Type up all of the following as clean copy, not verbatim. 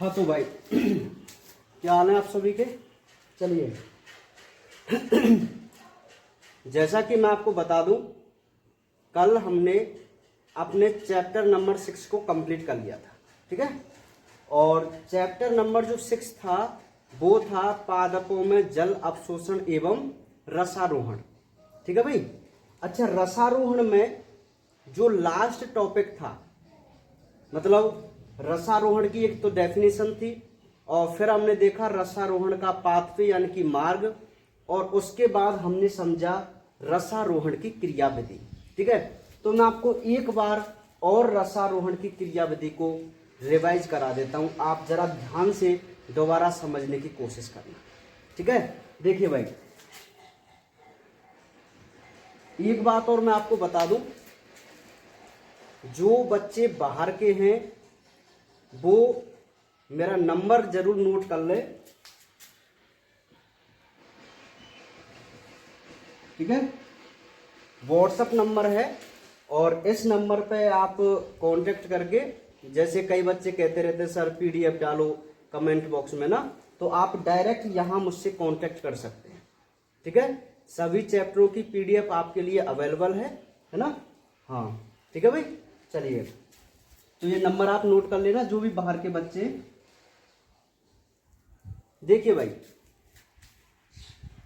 हाँ तो भाई क्या हाल है आप सभी के। चलिए जैसा कि मैं आपको बता दूं, कल हमने अपने चैप्टर नंबर 6 को कंप्लीट कर लिया था, ठीक है। और चैप्टर नंबर जो 6 था वो था पादपों में जल अवशोषण एवं रसारोहण, ठीक है भाई। अच्छा, रसारोहण में जो लास्ट टॉपिक था, मतलब रसारोहण की एक तो डेफिनेशन थी और फिर हमने देखा रसारोहण का पाथवे यानी कि मार्ग, और उसके बाद हमने समझा रसारोहण की क्रियाविधि, ठीक है। तो मैं आपको एक बार और रसारोहण की क्रियाविधि को रिवाइज करा देता हूं, आप जरा ध्यान से दोबारा समझने की कोशिश करना, ठीक है। देखिए भाई, एक बात और मैं आपको बता दूं, जो बच्चे बाहर के हैं वो मेरा नंबर जरूर नोट कर ले, ठीक है। व्हाट्सएप नंबर है और इस नंबर पे आप कांटेक्ट करके, जैसे कई बच्चे कहते रहते हैं सर पीडीएफ डालो कमेंट बॉक्स में ना, तो आप डायरेक्ट यहां मुझसे कांटेक्ट कर सकते हैं, ठीक है। सभी चैप्टरों की पीडीएफ आपके लिए अवेलेबल है ना। हाँ ठीक है भाई। चलिए, तो ये नंबर आप नोट कर लेना, जो भी बाहर के बच्चे। देखिए भाई,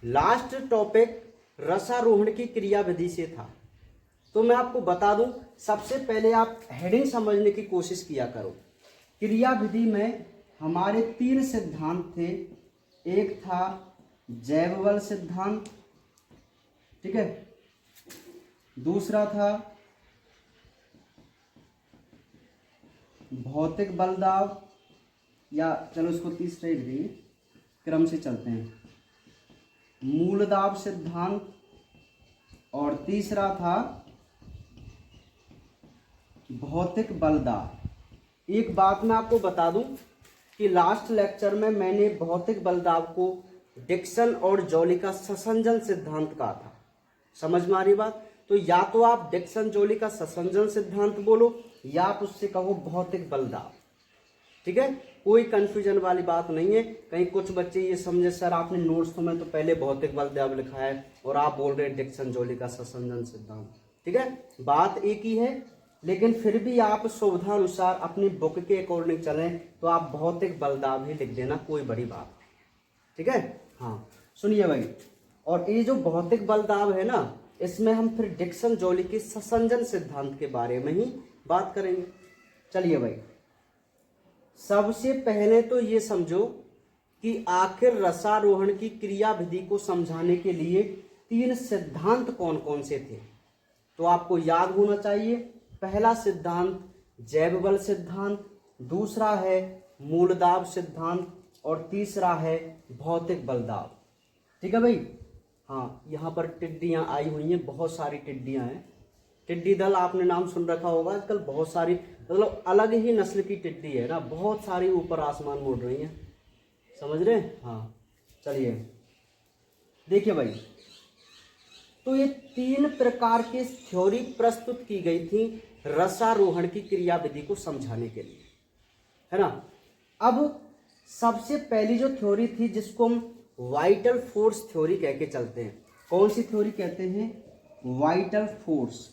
लास्ट टॉपिक रसारोहण की क्रियाविधि से था, तो मैं आपको बता दूं, सबसे पहले आप हेडिंग समझने की कोशिश किया करो। क्रियाविधि में हमारे 3 सिद्धांत थे। एक था जैव बल सिद्धांत, ठीक है। दूसरा था भौतिक बल दाब, या चलो इसको तीसरा ही लिखिए, क्रम से चलते हैं, मूल दाब सिद्धांत, और तीसरा था भौतिक बल दाब। एक बात मैं आपको बता दूं कि लास्ट लेक्चर में मैंने भौतिक बल दाब को डिक्सन और जॉली का ससंजन सिद्धांत कहा था, समझ में आ रही बात। तो या तो आप डिक्सन जॉली का ससंजन सिद्धांत बोलो या आप उससे कहो भौतिक बल दाब, ठीक है। कोई कंफ्यूजन वाली बात नहीं है। कहीं कुछ बच्चे ये समझे सर आपने नोट्स में तो पहले भौतिक बल दाब लिखा है और आप बोल रहे हैं डिक्सन जॉली का ससंजन सिद्धांत, ठीक है। बात एक ही है, लेकिन फिर भी आप सुविधा अनुसार अपनी बुक के अकॉर्डिंग चलें तो आप भौतिक बल दाब ही लिख देना, कोई बड़ी बात नहीं, ठीक है। हाँ सुनिए भाई, और ये जो भौतिक बल दाब है ना, इसमें हम फिर डिक्सन जॉली के ससंजन सिद्धांत के बारे में ही बात करेंगे। चलिए भाई, सबसे पहले तो ये समझो कि आखिर रसारोहण की क्रियाविधि को समझाने के लिए 3 सिद्धांत कौन कौन से थे, तो आपको याद होना चाहिए। पहला सिद्धांत जैव बल सिद्धांत, दूसरा है मूल दाब सिद्धांत, और तीसरा है भौतिक बल दाब, ठीक है भाई। हाँ, यहाँ पर टिड्डियाँ आई हुई हैं, बहुत सारी टिड्डियाँ हैं। टिड्डी दल आपने नाम सुन रखा होगा, आजकल बहुत सारी, मतलब अलग ही नस्ल की टिड्डी है ना, बहुत सारी ऊपर आसमान उड़ रही हैं, समझ रहे हैं। हाँ चलिए, देखिए भाई, तो ये 3 प्रकार की थ्योरी प्रस्तुत की गई थी रसारोहण की क्रियाविधि को समझाने के लिए, है ना। अब सबसे पहली जो थ्योरी थी, जिसको हम वाइटल फोर्स थ्योरी कह के चलते हैं, कौन सी थ्योरी कहते हैं? Vital force.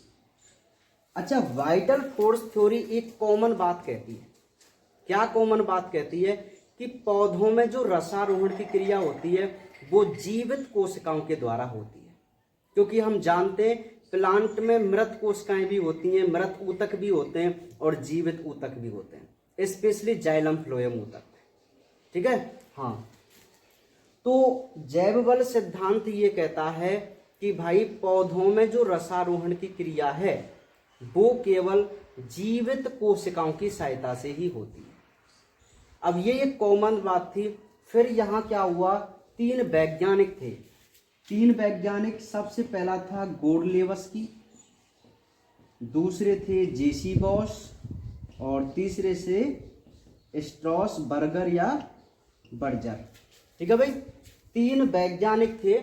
अच्छा, वाइटल फोर्स थ्योरी एक कॉमन बात कहती है। क्या कॉमन बात कहती है? कि पौधों में जो रसारोहण की क्रिया होती है वो जीवित कोशिकाओं के द्वारा होती है, क्योंकि हम जानते हैं प्लांट में मृत कोशिकाएं भी होती हैं, मृत ऊतक भी होते हैं और जीवित ऊतक भी होते हैं, स्पेशली जाइलम फ्लोएम ऊतक, ठीक है। हाँ, तो जैव बल सिद्धांत ये कहता है कि भाई पौधों में जो रसारोहण की क्रिया है वो केवल जीवित कोशिकाओं की सहायता से ही होती है। अब ये एक कॉमन बात थी। फिर यहाँ क्या हुआ, 3 वैज्ञानिक थे, 3 वैज्ञानिक। सबसे पहला था गोडलेवस्की, दूसरे थे जेसी बॉस, और तीसरे से स्ट्रॉस बर्गर या बर्जर, ठीक है भाई। 3 वैज्ञानिक थे।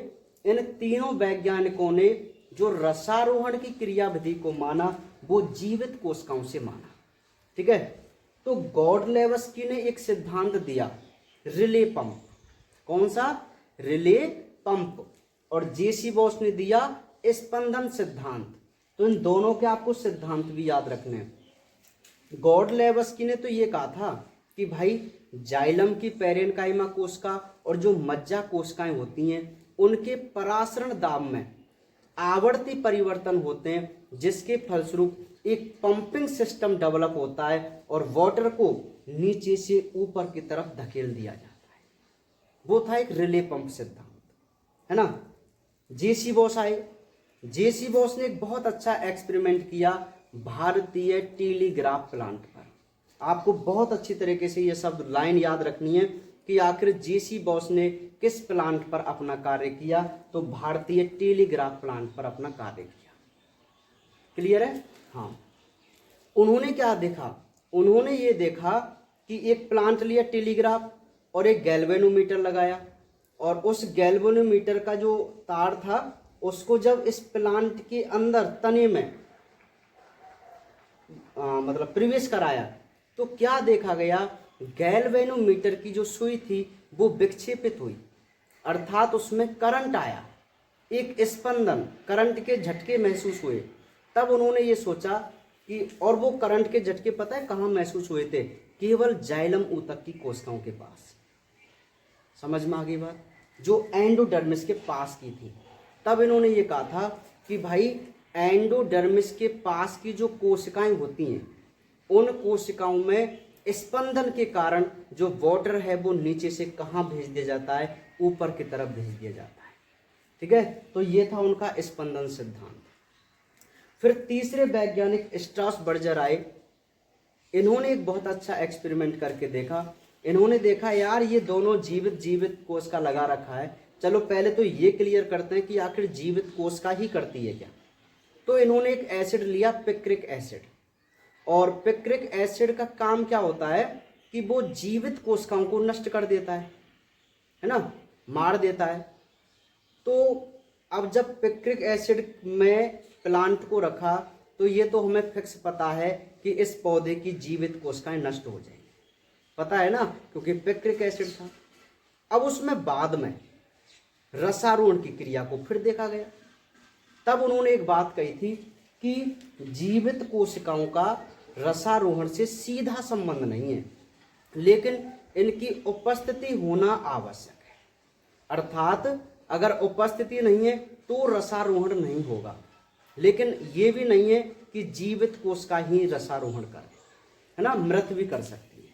इन तीनों वैज्ञानिकों ने जो रसारोहण की क्रियाविधि को माना वो जीवित कोशिकाओं से माना, ठीक है। तो गॉडलेवस्की ने एक सिद्धांत दिया, रिले पंप। कौन सा? Relay pump. और जेसी बॉस ने दिया स्पंदन सिद्धांत। तो इन दोनों के आपको सिद्धांत भी याद रखने हैं। गॉडलेवस्की ने तो ये कहा था कि भाई जाइलम की पैरेन्काइमा कोशिका और जो मज्जा कोशिकाएं होती हैं उनके परासरण दाब में आवर्ती परिवर्तन होते हैं, जिसके फलस्वरूप एक पंपिंग सिस्टम डेवलप होता है और वाटर को नीचे से ऊपर की तरफ धकेल दिया जाता है। वो था एक रिले पंप सिद्धांत, है ना। जेसी बॉस आए। जेसी बॉस ने एक बहुत अच्छा एक्सपेरिमेंट किया भारतीय टेलीग्राफ प्लांट पर। आपको बहुत अच्छी तरीके से ये शब्द लाइन याद रखनी है कि आखिर जेसी बॉस ने किस प्लांट पर अपना कार्य किया। तो भारतीय टेलीग्राफ प्लांट पर अपना कार्य किया। क्लियर है? हाँ। उन्होंने क्या देखा? उन्होंने ये देखा कि एक प्लांट लिया टेलीग्राफ और एक गैल्वेनोमीटर लगाया, और उस गैल्वेनोमीटर का जो तार था उसको जब इस प्लांट के अंदर तने में मतलब प्रवेश कराया तो क्या देखा गया? गैल्वेनोमीटर की जो सुई थी वो विक्षेपित हुई, अर्थात उसमें करंट आया, एक स्पंदन, करंट के झटके महसूस हुए। तब उन्होंने ये सोचा कि, और वो करंट के झटके पता है कहाँ महसूस हुए थे? केवल जाइलम ऊतक की कोशिकाओं के पास। समझ में आ गई बात? जो एंडोडर्मिस के पास की थी। तब इन्होंने ये कहा था कि भाई एंडोडर्मिस के पास की जो कोशिकाएं होती हैं उन कोशिकाओं में स्पंदन के कारण जो वाटर है वो नीचे से कहाँ भेज दिया जाता है? ऊपर की तरफ भेज दिया जाता है। ठीक है, तो ये था उनका स्पंदन सिद्धांत। फिर तीसरे वैज्ञानिक स्ट्रासबर्गर आए। इन्होंने एक बहुत अच्छा एक्सपेरिमेंट करके देखा। इन्होंने देखा यार ये दोनों जीवित कोशिका लगा रखा है, चलो पहले तो ये क्लियर करते हैं कि आखिर जीवित कोशिका ही करती है क्या। तो इन्होंने एक एसिड लिया, पिक्रिक एसिड, और पिक्रिक एसिड का काम क्या होता है कि वो जीवित कोशिकाओं को नष्ट कर देता है ना, मार देता है। तो अब जब पिक्रिक एसिड में प्लांट को रखा तो ये तो हमें फिक्स पता है कि इस पौधे की जीवित कोशिकाएं नष्ट हो जाएंगी, पता है ना, क्योंकि पिक्रिक एसिड था। अब उसमें बाद में रसारोहण की क्रिया को फिर देखा गया। तब उन्होंने एक बात कही थी कि जीवित कोशिकाओं का रसारोहण से सीधा संबंध नहीं है, लेकिन इनकी उपस्थिति होना आवश्यक है। अर्थात अगर उपस्थिति नहीं है तो रसारोहण नहीं होगा, लेकिन ये भी नहीं है कि जीवित कोशिका ही रसारोहण करे, है ना, मृत भी कर सकती है,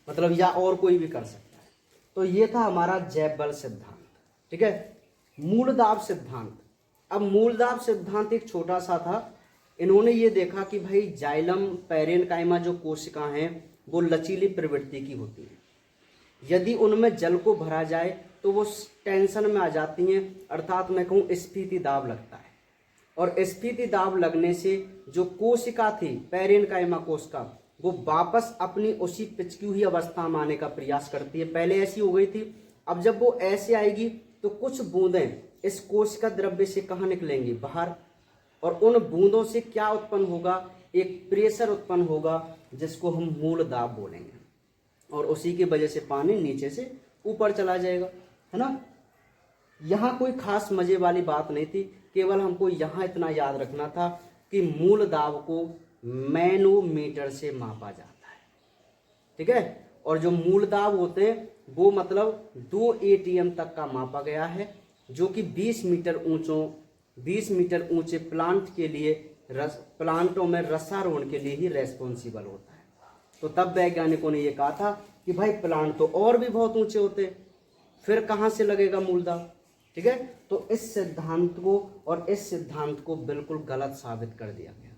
मतलब या और कोई भी कर सकता है। तो ये था हमारा जैव बल सिद्धांत। ठीक है, मूलदाब सिद्धांत। अब मूलदाब सिद्धांत एक छोटा सा था। इन्होंने ये देखा कि भाई जाइलम पैरेन्काइमा जो कोशिका हैं वो लचीली प्रवृत्ति की होती हैं। यदि उनमें जल को भरा जाए तो वो टेंशन में आ जाती हैं, अर्थात मैं कहूँ स्फीति दाब लगता है, और स्फीति दाब लगने से जो कोशिका थी पैरेन्काइमा कोशिका वो वापस अपनी उसी पिचकी हुई अवस्था में आने का प्रयास करती है। पहले ऐसी हो गई थी, अब जब वो ऐसे आएगी तो कुछ बूंदें इस कोशिका द्रव्य से कहाँ निकलेंगी? बाहर। और उन बूंदों से क्या उत्पन्न होगा? एक प्रेशर उत्पन्न होगा जिसको हम मूल दाब बोलेंगे, और उसी की वजह से पानी नीचे से ऊपर चला जाएगा, है ना। यहाँ कोई खास मजे वाली बात नहीं थी, केवल हमको यहाँ इतना याद रखना था कि मूल दाब को मैनोमीटर से मापा जाता है। ठीक है, और जो मूल दाब होते हैं वो मतलब 2 ATM तक का मापा गया है, जो कि 20 मीटर ऊंचे प्लांट के लिए प्लांटों में रसारोहण के लिए ही रेस्पॉन्सिबल होता है। तो तब वैज्ञानिकों ने ये कहा था कि भाई प्लांट तो और भी बहुत ऊंचे होते हैं, फिर कहाँ से लगेगा मूल दाब। ठीक है, तो इस सिद्धांत को बिल्कुल गलत साबित कर दिया गया।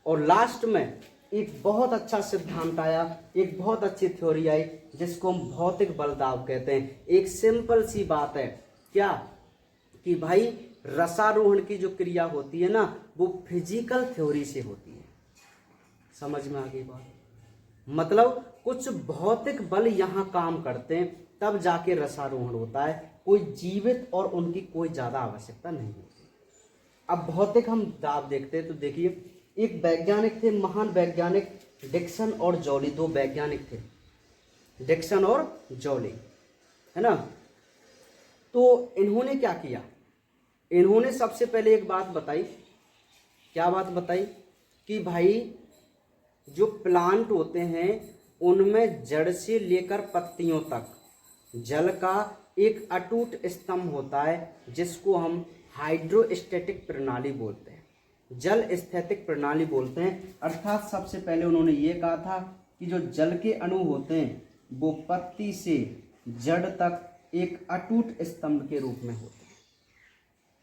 और लास्ट में एक बहुत अच्छा सिद्धांत आया, एक बहुत अच्छी थ्योरी आई जिसको हम भौतिक बल दाब कहते हैं। एक सिंपल सी बात है क्या कि भाई रसारोहण की जो क्रिया होती है ना वो फिजिकल थ्योरी से होती है। समझ में आ गई बात? मतलब कुछ भौतिक बल यहाँ काम करते हैं तब जाके रसारोहण होता है, कोई जीवित और उनकी कोई ज्यादा आवश्यकता नहीं होती। अब भौतिक हम दाब देखते हैं तो देखिए, एक वैज्ञानिक थे, महान वैज्ञानिक डिक्सन और जॉली दो वैज्ञानिक थे, डिक्सन और जॉली, है ना। तो इन्होंने क्या किया, इन्होंने सबसे पहले एक बात बताई, क्या बात बताई कि भाई जो प्लांट होते हैं उनमें जड़ से लेकर पत्तियों तक जल का एक अटूट स्तंभ होता है जिसको हम हाइड्रोस्टैटिक प्रणाली बोलते हैं, जल स्थैतिक प्रणाली बोलते हैं। अर्थात सबसे पहले उन्होंने ये कहा था कि जो जल के अणु होते हैं वो पत्ती से जड़ तक एक अटूट स्तंभ के रूप में होते हैं।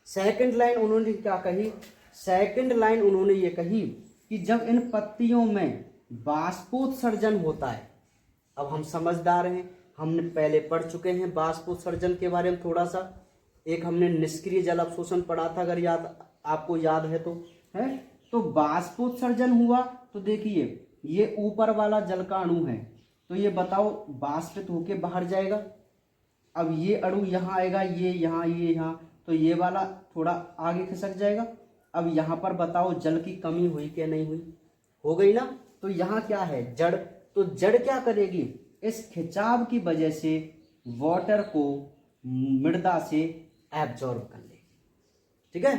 सेकंड लाइन उन्होंने क्या कही, सेकंड लाइन उन्होंने ये कही कि जब इन पत्तियों में बाष्पोत्सर्जन होता है, अब हम समझदार हैं, हमने पहले पढ़ चुके हैं बाष्पोत्सर्जन के बारे में थोड़ा सा, एक हमने निष्क्रिय जल अवशोषण पढ़ा था, अगर आपको याद है तो, है। तो बाष्पोत्सर्जन हुआ तो देखिए ये ऊपर वाला जल का अणु है, तो ये बताओ बाष्पित होके बाहर जाएगा। अब ये अणु यहाँ आएगा, ये यहाँ, तो ये वाला थोड़ा आगे खिसक जाएगा। अब यहाँ पर बताओ जल की कमी हुई क्या नहीं हुई, हो गई ना। तो यहाँ क्या है, जड़, तो जड़ क्या करेगी, इस खिंचाव की वजह से वाटर को मृदा से एब्जॉर्ब कर लेगी, ठीक है।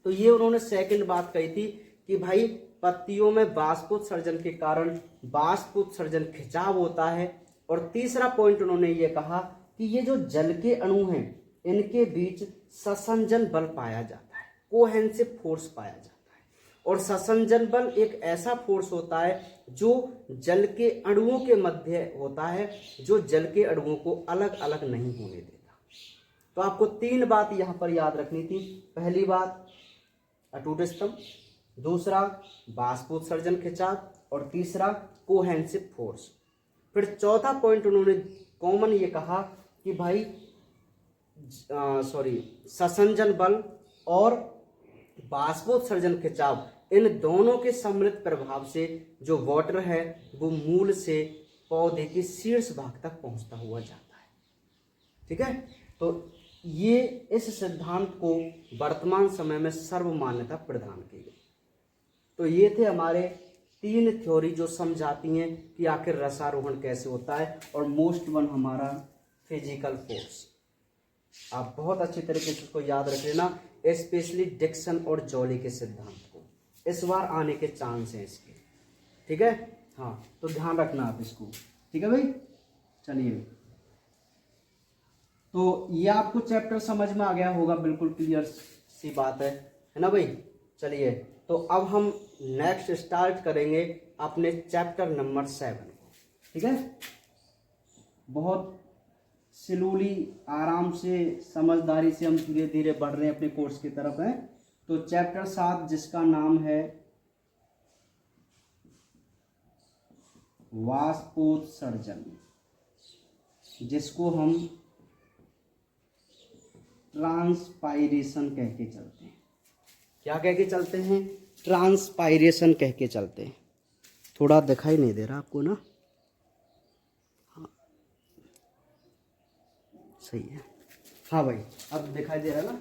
तो ये उन्होंने सेकंड बात कही थी कि भाई पत्तियों में बाष्पोत्सर्जन के कारण बाष्पोत्सर्जन खिंचाव होता है। और तीसरा पॉइंट उन्होंने ये कहा कि ये जो जल के अणु हैं इनके बीच ससंजन बल पाया जाता है, कोहेंसिव फोर्स पाया जाता है। और ससंजन बल एक ऐसा फोर्स होता है जो जल के अणुओं के मध्य होता है, जो जल के अणुओं को अलग अलग नहीं होने देता। तो आपको तीन बात यहाँ पर याद रखनी थी। पहली बात अटूट स्तंभ, दूसरा बाष्पोत्सर्जन खिंचाव, और तीसरा कोहेंसिव फोर्स। फिर चौथा पॉइंट उन्होंने कॉमन ये कहा कि भाई ससंजन बल और बाष्पोत्सर्जन खिंचाव, इन दोनों के सम्मिलित प्रभाव से जो वाटर है वो मूल से पौधे के शीर्ष भाग तक पहुंचता हुआ जाता है, ठीक है। तो ये इस सिद्धांत को वर्तमान समय में सर्व मान्यता प्रदान की गई। तो ये थे हमारे तीन थ्योरी जो समझाती हैं कि आखिर रसारोहण कैसे होता है। और मोस्ट वन हमारा फिजिकल फोर्स, आप बहुत अच्छी तरीके से उसको याद रख लेना, स्पेशली डिक्सन और जॉली के सिद्धांत को इस बार आने के चांस हैं इसके, ठीक है। हाँ, तो ध्यान रखना आप इसको, ठीक है भाई। चलिए, तो ये आपको चैप्टर समझ में आ गया होगा, बिल्कुल क्लियर सी बात है ना भाई। चलिए, तो अब हम नेक्स्ट स्टार्ट करेंगे अपने चैप्टर नंबर 7 को, ठीक है। बहुत स्लोली, आराम से, समझदारी से हम धीरे धीरे बढ़ रहे हैं अपने कोर्स की तरफ, है। तो चैप्टर 7 जिसका नाम है वाष्पोत्सर्जन, जिसको हम ट्रांसपायरेशन कह के चलते हैं। क्या कह के चलते हैं, ट्रांसपायरेशन कह के चलते हैं। थोड़ा दिखाई नहीं दे रहा आपको ना, हाँ सही है, हाँ भाई अब दिखाई दे रहा है ना,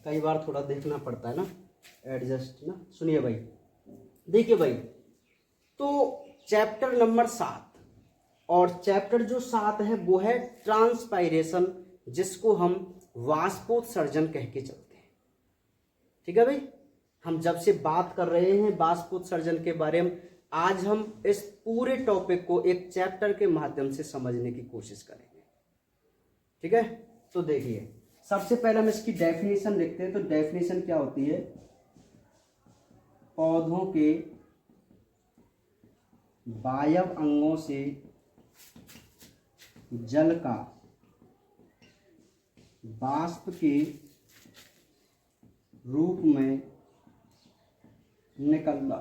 कई बार थोड़ा देखना पड़ता है ना, एडजस्ट ना। सुनिए भाई, देखिए भाई, तो चैप्टर नंबर 7, और चैप्टर जो 7 है वो है ट्रांसपायरेशन, जिसको हम वाष्पोत्सर्जन कह के चलते हैं, ठीक है भाई। हम जब से बात कर रहे हैं वाष्पोत्सर्जन के बारे में, आज हम इस पूरे टॉपिक को एक चैप्टर के माध्यम से समझने की कोशिश करेंगे, ठीक है। तो देखिए, सबसे पहले हम इसकी डेफिनेशन लिखते हैं। तो डेफिनेशन क्या होती है, पौधों के वायव अंगों से जल का वाष्प के रूप में निकलना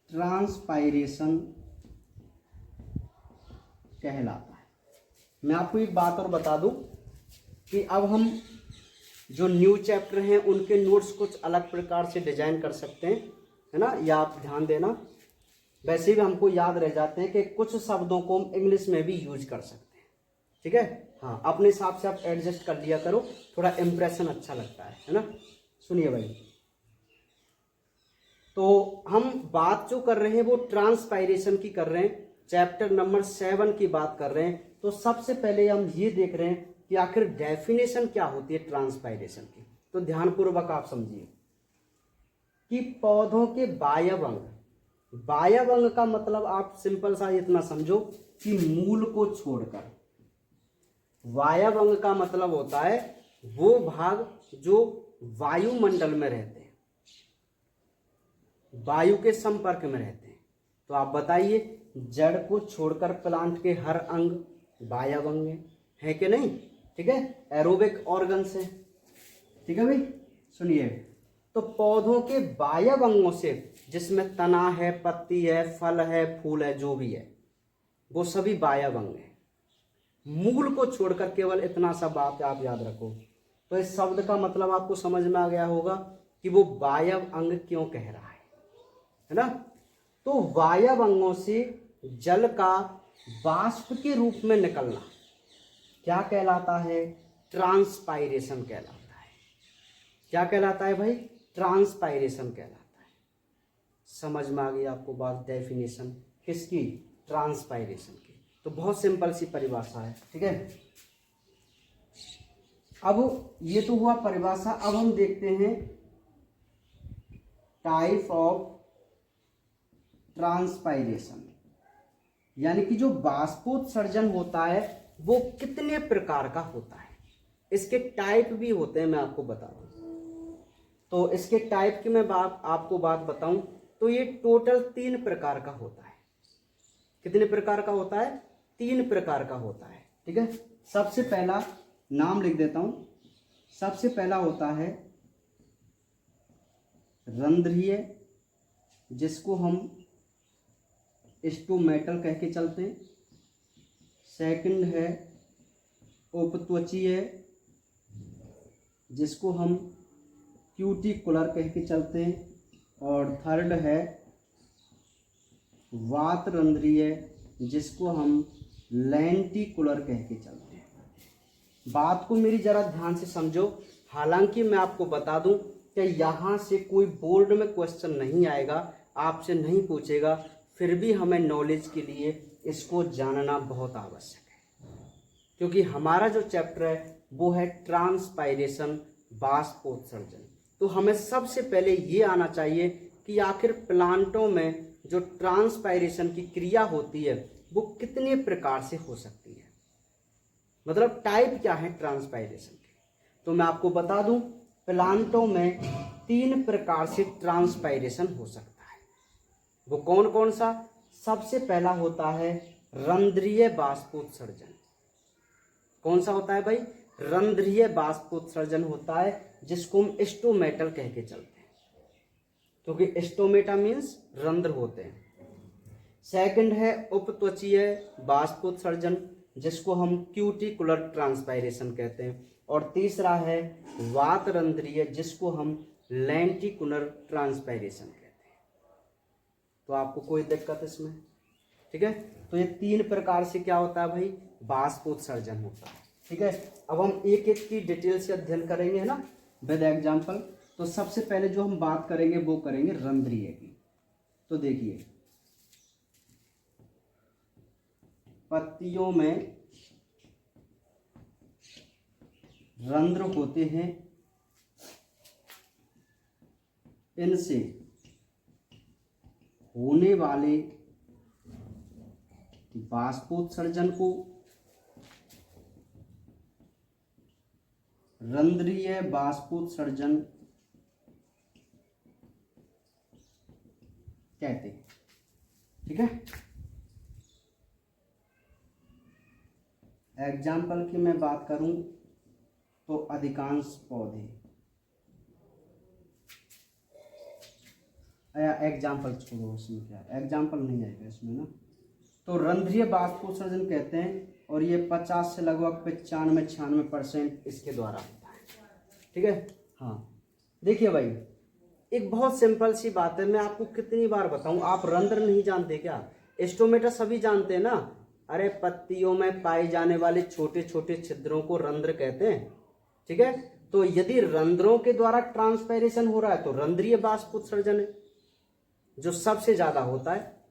ट्रांसपायरेशन कहलाता है। मैं आपको एक बात और बता दूं कि अब हम जो न्यू चैप्टर हैं उनके नोट्स कुछ अलग प्रकार से डिजाइन कर सकते हैं, है ना, या आप ध्यान देना। वैसे भी हमको याद रह जाते हैं कि कुछ शब्दों को हम इंग्लिश में भी यूज कर सकते हैं, ठीक है। हाँ, अपने हिसाब से आप एडजस्ट कर लिया करो, थोड़ा इम्प्रेशन अच्छा लगता है ना। सुनिए भाई, तो हम बात जो कर रहे हैं वो ट्रांसपायरेशन की कर रहे हैं, चैप्टर नंबर 7 की बात कर रहे हैं। तो सबसे पहले हम ये देख रहे हैं कि आखिर डेफिनेशन क्या होती है ट्रांसपायरेशन की। तो ध्यानपूर्वक आप समझिए कि पौधों के वायव अंग, वायव अंग का मतलब आप सिंपल सा इतना समझो कि मूल को छोड़कर, वायव अंग का मतलब होता है वो भाग जो वायुमंडल में रहते हैं, वायु के संपर्क में रहते हैं। तो आप बताइए, जड़ को छोड़कर प्लांट के हर अंग वायव अंग है कि नहीं? ठीक है, एरोबिक ऑर्गन्स है। ठीक है भाई, सुनिए, तो पौधों के वायव अंगों से, जिसमें तना है, पत्ती है, फल है, फूल है, जो भी है, वो सभी वायव अंग है। मूल को छोड़कर केवल इतना सा बात आप याद रखो। तो इस शब्द का मतलब आपको समझ में आ गया होगा कि वो वायव अंग क्यों कह रहा है ना? तो वायव अंगों से जल का वाष्प के रूप में निकलना क्या कहलाता है? ट्रांसपायरेशन कहलाता है। क्या कहलाता है भाई? ट्रांसपायरेशन कहलाता है। समझ में आ गई आपको बात? डेफिनेशन किसकी? ट्रांसपायरेशन की। तो बहुत सिंपल सी परिभाषा है। ठीक है, अब ये तो हुआ परिभाषा। अब हम देखते हैं टाइप ऑफ ट्रांसपायरेशन, यानी कि जो बाष्पोत्सर्जन होता है वो कितने प्रकार का होता है। इसके टाइप भी होते हैं, मैं आपको बता दूं। तो इसके टाइप की मैं आपको बात बताऊं तो ये टोटल 3 प्रकार का होता है। कितने प्रकार का होता है? 3 प्रकार का होता है। ठीक है, सबसे पहला नाम लिख देता हूं। सबसे पहला होता है रंध्रीय, जिसको हम स्टोमेटल कह के चलते हैं। सेकंड है उपत्वचीय, जिसको हम क्यूटिकुलर कह के चलते हैं। और थर्ड है वातरंध्रीय, जिसको हम लेंटिकुलर कह के चलते हैं। बात को मेरी जरा ध्यान से समझो। हालांकि मैं आपको बता दूं कि यहाँ से कोई बोर्ड में क्वेश्चन नहीं आएगा, आपसे नहीं पूछेगा, फिर भी हमें नॉलेज के लिए इसको जानना बहुत आवश्यक है, क्योंकि हमारा जो चैप्टर है वो है ट्रांसपायरेशन, बाष्पोत्सर्जन। तो हमें सबसे पहले ये आना चाहिए कि आखिर प्लांटों में जो ट्रांसपायरेशन की क्रिया होती है वो कितने प्रकार से हो सकती है, मतलब टाइप क्या है ट्रांसपायरेशन के। तो मैं आपको बता दूं, प्लांटों में 3 प्रकार से ट्रांसपायरेशन हो सकता है। वो कौन कौन सा? सबसे पहला होता है रंध्रीय बाष्पोत्सर्जन। कौन सा होता है भाई? रंध्रीय बाष्पोत्सर्जन होता है, जिसको हम स्टोमेटल कह के चलते हैं, क्योंकि स्टोमेटा मीन्स रंध्र होते हैं। सेकंड है उपत्वचीय बाष्पोत्सर्जन, जिसको हम क्यूटिकुलर ट्रांसपायरेशन कहते हैं। और तीसरा है वातरंध्रीय, जिसको हम लेंटिकुलर ट्रांसपायरेशन कहते हैं। तो आपको कोई दिक्कत इसमें? ठीक है, तो ये 3 प्रकार से क्या होता है भाई? बाष्पोत्सर्जन होता है। ठीक है, अब हम एक एक की डिटेल से अध्ययन करेंगे, है ना, विद एग्जाम्पल। तो सबसे पहले जो हम बात करेंगे वो करेंगे रंध्रीय की। तो देखिए, पत्तियों में रंध्र होते हैं, इनसे होने वाले बाष्पोत्सर्जन को रंध्रीय बाष्पोत्सर्जन कहते हैं। ठीक है, एग्जाम्पल की मैं बात करूं तो अधिकांश पौधे, एग्जाम्पल छोड़ो, उसमें क्या एग्जाम्पल नहीं आएगा इसमें ना। तो रंध्रीय बाष्पोत्सर्जन कहते हैं, और ये 50 से लगभग 95-96% इसके द्वारा होता है। ठीक है, हाँ देखिए भाई, एक बहुत सिंपल सी बात है, मैं आपको कितनी बार बताऊं, आप रंध्र नहीं जानते क्या? स्टोमेटा सभी जानते हैं ना। अरे पत्तियों में पाए जाने वाले छोटे छोटे छिद्रों को रंध्र कहते हैं। ठीक है, तो यदि रंध्रों के द्वारा ट्रांसपायरेशन हो रहा है तो रंध्रीय बाष्पोत्सर्जन है। जो सबसे ज़्यादा होता है,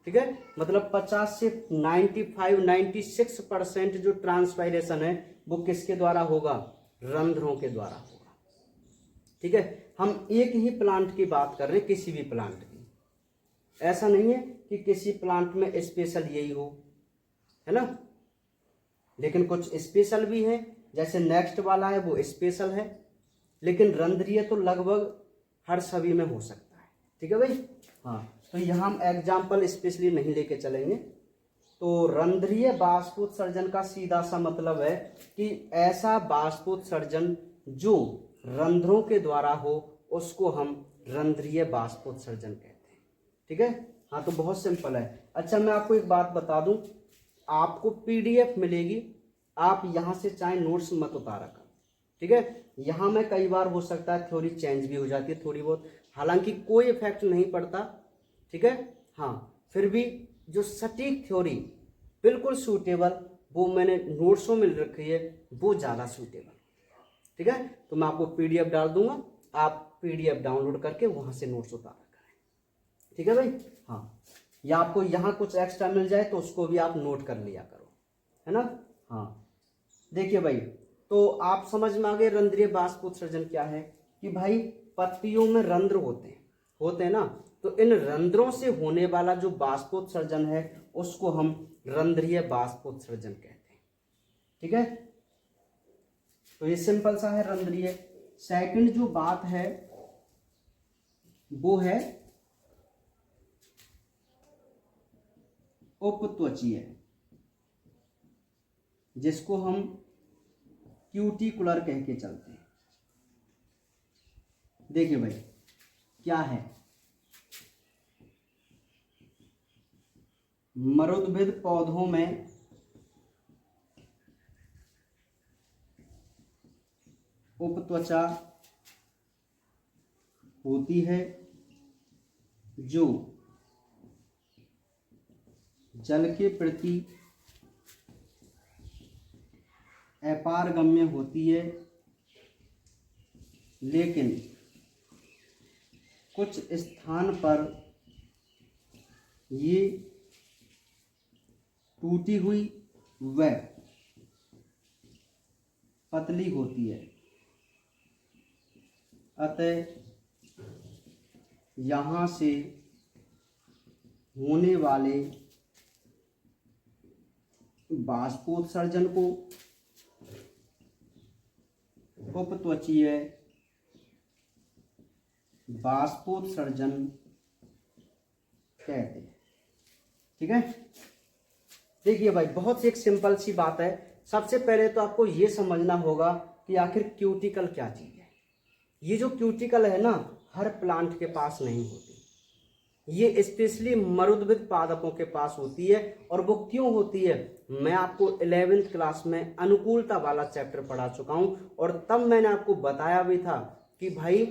ठीक है। मतलब 50 से 96% जो ट्रांसपायरेशन है वो किसके द्वारा होगा, रंध्रों के द्वारा होगा, ठीक है। हम एक ही प्लांट की बात कर रहे हैं, किसी भी प्लांट की, ऐसा नहीं है कि किसी प्लांट में स्पेशल यही हो, है ना, लेकिन कुछ स्पेशल भी है, जैसे नेक्स्ट वाला है वो स्पेशल है, लेकिन रंध्रीय तो लगभग हर सभी में हो सकता है, ठीक है भाई। हाँ, तो यहाँ हम एग्जाम्पल स्पेशली नहीं लेके चलेंगे। तो रंध्रीय बाष्पोत्सर्जन का सीधा सा मतलब है कि ऐसा बाष्पोत्सर्जन जो रंध्रों के द्वारा हो उसको हम रंध्रीय बाष्पोत्सर्जन कहते हैं, ठीक है। हाँ, तो बहुत सिंपल है। अच्छा, मैं आपको एक बात बता दूं, आपको पीडीएफ मिलेगी, आप यहाँ से चाहे नोट्स मत उतारा कर, ठीक है। यहाँ में कई बार हो सकता है थ्योरी चेंज भी हो जाती है थोड़ी बहुत, हालांकि कोई इफेक्ट नहीं पड़ता, ठीक है। हाँ, फिर भी जो सटीक थ्योरी बिल्कुल सूटेबल वो मैंने नोट्सों में रखी है, वो ज़्यादा सूटेबल, ठीक है। तो मैं आपको पीडीएफ डाल दूंगा, आप पीडीएफ डाउनलोड करके वहाँ से नोट्स उतारा करें, ठीक है भाई। हाँ, या आपको यहाँ कुछ एक्स्ट्रा मिल जाए तो उसको भी आप नोट कर लिया करो, है ना। हाँ, देखिए भाई, तो आप समझ में आ गए रंध्रीय बाष्पोत्सर्जन क्या है, कि भाई पत्तियों में रंध्र होते हैं ना, तो इन रंध्रों से होने वाला जो बाष्पोत्सर्जन है उसको हम रंध्रीय बाष्पोत्सर्जन कहते हैं, ठीक है। तो ये सिंपल सा है रंध्रीय। सेकंड जो बात है वो है उपत्वचीय, जिसको हम क्यूटिकुलर कह के चलते हैं। देखिए भाई क्या है, मरुद्भिद पौधों में उपत्वचा होती है जो जल के प्रति अपारगम्य होती है, लेकिन कुछ स्थान पर ये टूटी हुई व पतली होती है। अतः यहाँ से होने वाले बाष्पोत्सर्जन को उपत्वचीय बाष्पोत्सर्जन कहते हैं, ठीक है। देखिए भाई, बहुत सी एक सिंपल सी बात है। सबसे पहले तो आपको ये समझना होगा कि आखिर क्यूटिकल क्या चीज है। ये जो क्यूटिकल है ना, हर प्लांट के पास नहीं होती, ये स्पेशली मरुद्भिद पादपों के पास होती है। और वो क्यों होती है, मैं आपको 11th क्लास में अनुकूलता वाला चैप्टर पढ़ा चुका हूं, और तब मैंने आपको बताया भी था कि भाई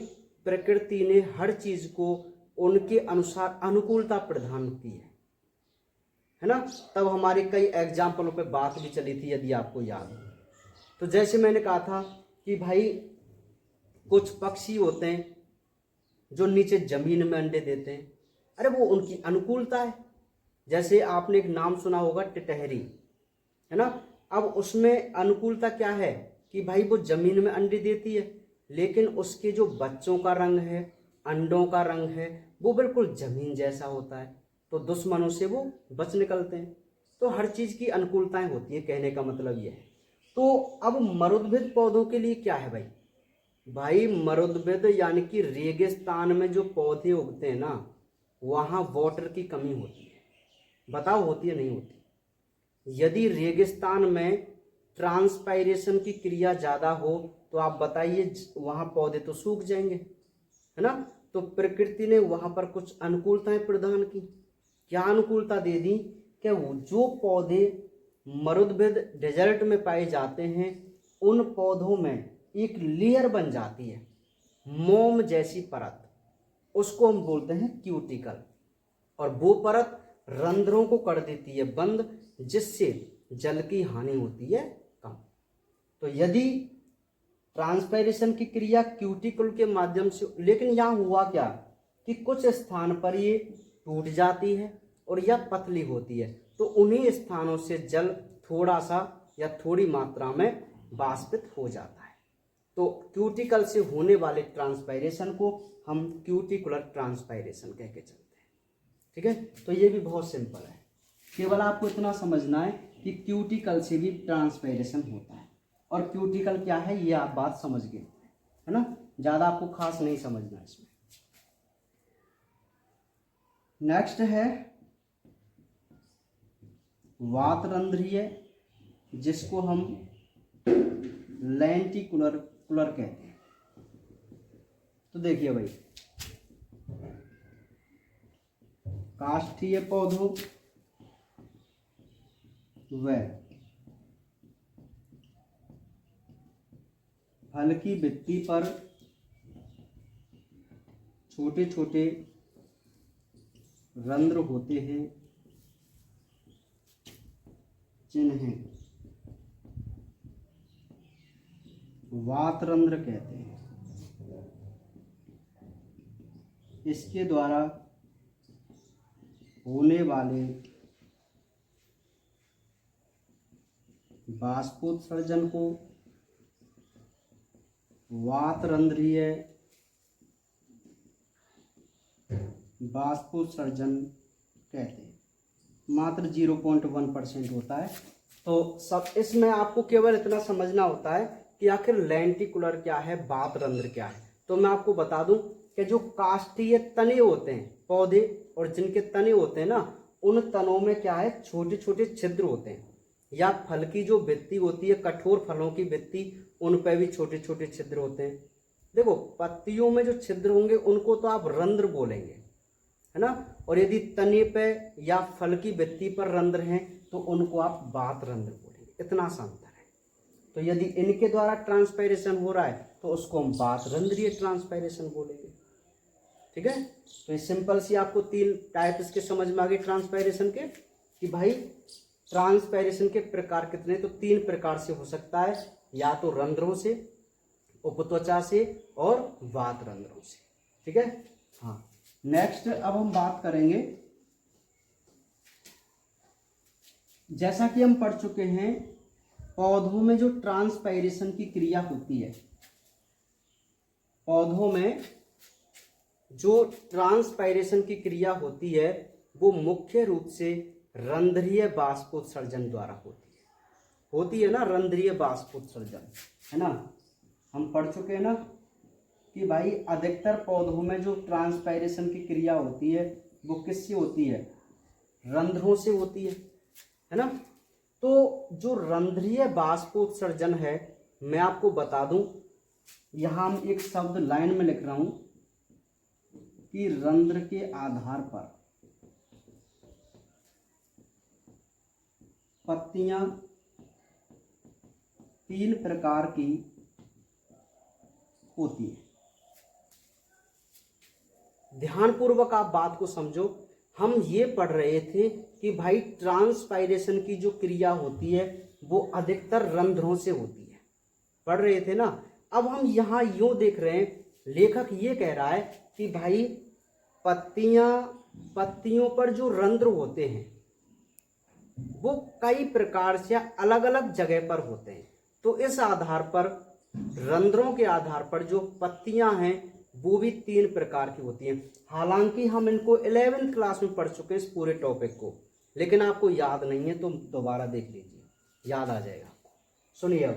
प्रकृति ने हर चीज को उनके अनुसार अनुकूलता प्रदान की है ना। तब हमारी कई एग्जाम्पलों पे बात भी चली थी, यदि आपको याद हो। तो जैसे मैंने कहा था कि भाई कुछ पक्षी होते हैं जो नीचे जमीन में अंडे देते हैं, अरे वो उनकी अनुकूलता है। जैसे आपने एक नाम सुना होगा टिटहरी, है ना। अब उसमें अनुकूलता क्या है कि भाई वो जमीन में अंडे देती है, लेकिन उसके जो बच्चों का रंग है, अंडों का रंग है, वो बिल्कुल जमीन जैसा होता है, तो दुश्मनों से वो बच निकलते हैं। तो हर चीज की अनुकूलताएं होती है, कहने का मतलब ये है। तो अब मरुद्भिद पौधों के लिए क्या है भाई मरुद्भिद यानी कि रेगिस्तान में जो पौधे उगते हैं ना, वहां वाटर की कमी होती है। बताओ होती है नहीं होती? यदि रेगिस्तान में ट्रांसपायरेशन की क्रिया ज्यादा हो तो आप बताइए वहां पौधे तो सूख जाएंगे, है ना। तो प्रकृति ने वहां पर कुछ अनुकूलताएं प्रदान की। क्या अनुकूलता दे दी कि वो जो पौधे मरुद्भिद डेजर्ट में पाए जाते हैं, उन पौधों में एक लेयर बन जाती है, मोम जैसी परत, उसको हम बोलते हैं क्यूटिकल। और वो परत रंध्रों को कर देती है बंद, जिससे जल की हानि होती है कम। तो यदि ट्रांसपायरेशन की क्रिया क्यूटिकल के माध्यम से, लेकिन यहाँ हुआ क्या कि कुछ स्थान पर ये टूट जाती है और या पतली होती है, तो उन्हीं स्थानों से जल थोड़ा सा या थोड़ी मात्रा में वाष्पित हो जाता है। तो क्यूटिकल से होने वाले ट्रांसपायरेशन को हम क्यूटिकुलर ट्रांसपायरेशन कह के चलते हैं। ठीक है, तो ये भी बहुत सिंपल है, केवल आपको इतना समझना है कि क्यूटिकल से भी ट्रांसपायरेशन होता है। और क्यूटिकल क्या है ये आप बात समझ गए, है ना, ज़्यादा आपको खास नहीं समझना इसमें। नेक्स्ट है वातरंध्रीय, जिसको हम लेंटिकुलर कहते हैं। तो देखिए भाई, काष्ठीय पौधों व फल की भित्ति पर छोटे छोटे रंध्र होते हैं, जिन्हें वातरंध्र कहते हैं। इसके द्वारा होने वाले बाष्पोत्सर्जन को वातरंध्रीय बाष्पोत्सर्जन कहते हैं। मात्र 0.1% होता है। तो सब इसमें आपको केवल इतना समझना होता है कि आखिर लेंटिकुलर क्या है, वातरंध्र क्या है। तो मैं आपको बता दूं कि जो काष्ठीय तने होते हैं पौधे और जिनके तने होते हैं ना, उन तनों में क्या है, छोटे छोटे छिद्र होते हैं। या फल की जो भित्ति होती है, कठोर फलों की भित्ति, उन पर भी छोटे छोटे छिद्र होते हैं। देखो, पत्तियों में जो छिद्र होंगे उनको तो आप रंध्र बोलेंगे, है ना, और यदि तने पे या फल की भित्ति पर रंध्र हैं तो उनको आप वातरंध्र बोलेंगे। इतना सा अंतर है। तो यदि इनके द्वारा ट्रांसपायरेशन हो रहा है तो उसको हम वातरंध्रीय ट्रांसपायरेशन बोलेंगे। ठीक है, तो ये सिंपल सी आपको 3 टाइप इसके समझ में आ गए ट्रांसपायरेशन के, कि भाई ट्रांसपायरेशन के प्रकार कितने, तो 3 प्रकार से हो सकता है, या तो रंध्रों से, उपत्वचा से और वातरंध्रों से। ठीक है, हाँ। नेक्स्ट अब हम बात करेंगे, जैसा कि हम पढ़ चुके हैं, पौधों में जो ट्रांसपायरेशन की क्रिया होती है, पौधों में जो ट्रांसपायरेशन की क्रिया होती है वो मुख्य रूप से रंध्रीय बाष्पोत्सर्जन द्वारा होती है ना, रंध्रीय बाष्पोत्सर्जन, है ना। हम पढ़ चुके हैं ना कि भाई अधिकतर पौधों में जो ट्रांसपायरेशन की क्रिया होती है वो किससे होती है, रंध्रों से होती है ना। तो जो रंध्रीय बाष्पोत्सर्जन है, मैं आपको बता दूं, यहां हम एक शब्द लाइन में लिख रहा हूं कि रंध्र के आधार पर पत्तियां 3 प्रकार की होती है। ध्यानपूर्वक आप बात को समझो। हम ये पढ़ रहे थे कि भाई ट्रांसपायरेशन की जो क्रिया होती है वो अधिकतर रंध्रों से होती है, पढ़ रहे थे ना। अब हम यहां यूं देख रहे हैं, लेखक ये कह रहा है कि भाई पत्तियों पर जो रंध्र होते हैं वो कई प्रकार से अलग अलग जगह पर होते हैं। तो इस आधार पर, रंध्रों के आधार पर जो पत्तियां हैं वो भी 3 प्रकार की होती हैं। हालांकि हम इनको 11वीं क्लास में पढ़ चुके हैं इस पूरे टॉपिक को, लेकिन आपको याद नहीं है तो दोबारा देख लीजिए, याद आ जाएगा आपको। सुनिए, अब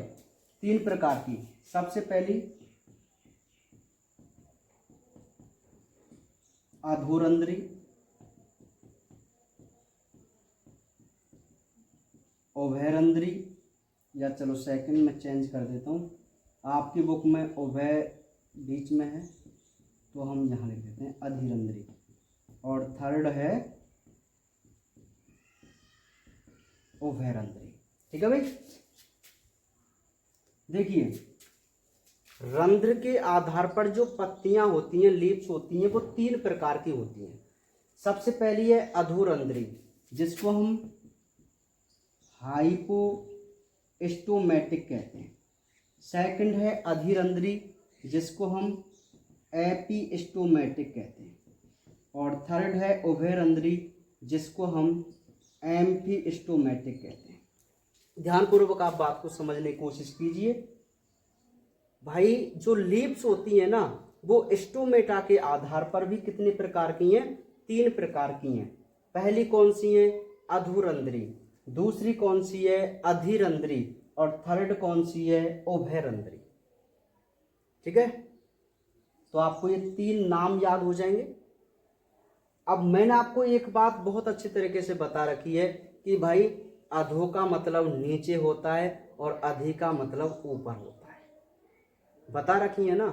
3 प्रकार की, सबसे पहली अधोरंध्री, उभयरंध्री, या चलो सेकंड में चेंज कर देता हूँ, आपकी बुक में उभय बीच में है तो हम यहाँ लिख देते हैं अधिरंध्री, और थर्ड है उभयरंध्री। ठीक है भाई, देखिए रंध्र के आधार पर जो पत्तियां होती हैं, लीव्स होती हैं, वो 3 प्रकार की होती हैं। सबसे पहली है अधोरंध्री, जिसको हम हाइपोस्टोमेटिक कहते हैं। सेकंड है अधिरंध्री, जिसको हम एपिस्टोमेटिक कहते हैं। और थर्ड है उभयरंध्री, जिसको हम एम्फीस्टोमेटिक कहते हैं। ध्यानपूर्वक आप बात को समझने की कोशिश कीजिए। भाई जो लीव्स होती है ना, वो स्टोमेटा के आधार पर भी कितने प्रकार की हैं? 3 प्रकार की हैं। पहली कौन सी है? अधुरंध्री। दूसरी कौन सी है? अधिरंध्री। और थर्ड कौन सी है? उभयरंध्री। ठीक है, तो आपको ये 3 नाम याद हो जाएंगे। अब मैंने आपको एक बात बहुत अच्छी तरीके से बता रखी है कि भाई अधो का मतलब नीचे होता है और अधि का मतलब ऊपर होता है, बता रखी है ना।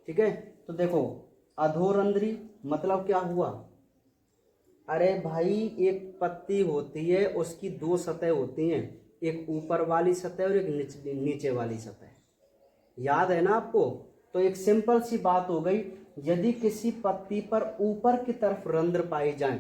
ठीक है, तो देखो अधोरंध्री मतलब क्या हुआ? अरे भाई एक पत्ती होती है, उसकी 2 सतह होती हैं, एक ऊपर वाली सतह और एक नीचे वाली सतह। याद है ना आपको? तो एक सिंपल सी बात हो गई, यदि किसी पत्ती पर ऊपर की तरफ रंध्र पाई जाएं,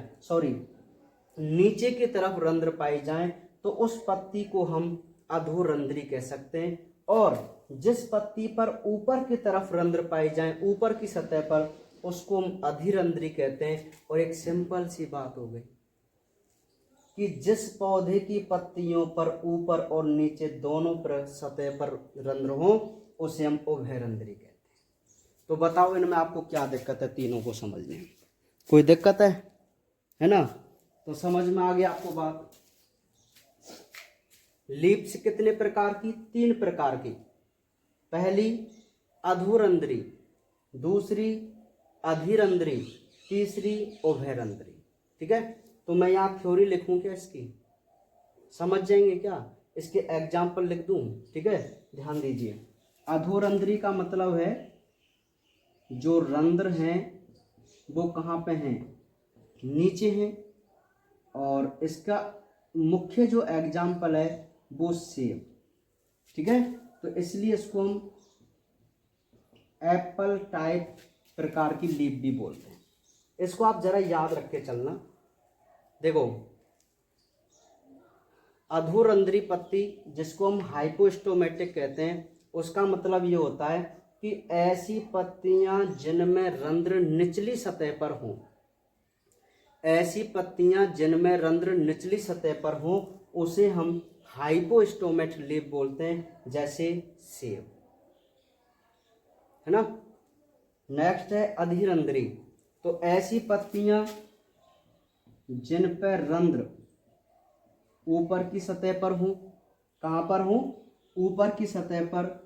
नीचे की तरफ रंध्र पाई जाएं, तो उस पत्ती को हम अधोरंध्री कह सकते हैं। और जिस पत्ती पर ऊपर की तरफ रंध्र पाई जाएं, ऊपर की सतह पर, उसको हम अधिरंध्री कहते हैं। और एक सिंपल सी बात हो गई कि जिस पौधे की पत्तियों पर ऊपर और नीचे दोनों पर सतह पर रंध्र हो, उसे हम उभयरंध्री कहते हैं। तो बताओ इनमें आपको क्या दिक्कत है तीनों को समझने में? कोई दिक्कत है ना? तो समझ में आ गया आपको बात। लीव्स कितने प्रकार की? 3 प्रकार की। पहली अधुरंध्री, दूसरी अधिरंध्री, तीसरी उभयरंध्री। ठीक है, तो मैं यहाँ थ्योरी लिखूं क्या इसकी? समझ जाएंगे क्या? इसके एग्जाम्पल लिख दूं? ठीक है, ध्यान दीजिए। अधोरंध्री का मतलब है जो रंध्र हैं वो कहाँ पे हैं? नीचे हैं। और इसका मुख्य जो एग्जाम्पल है वो सेब। ठीक है, तो इसलिए इसको हम एप्पल टाइप प्रकार की लीफ भी बोलते हैं। इसको आप जरा याद रख के चलना। देखो अधोरंध्री पत्ती, जिसको हम हाइपोस्टोमेटिक कहते हैं, उसका मतलब ये होता है कि ऐसी पत्तियां जिनमें रंध्र निचली सतह पर हों, ऐसी पत्तियां जिनमें रंध्र निचली सतह पर हों, उसे हम हाइपोस्टोमेट लीफ बोलते हैं, जैसे सेब, है ना। नेक्स्ट है अधिरंध्री। तो ऐसी पत्तियां जिन पर रंध्र ऊपर की सतह पर हों, कहां पर हों? ऊपर की सतह पर।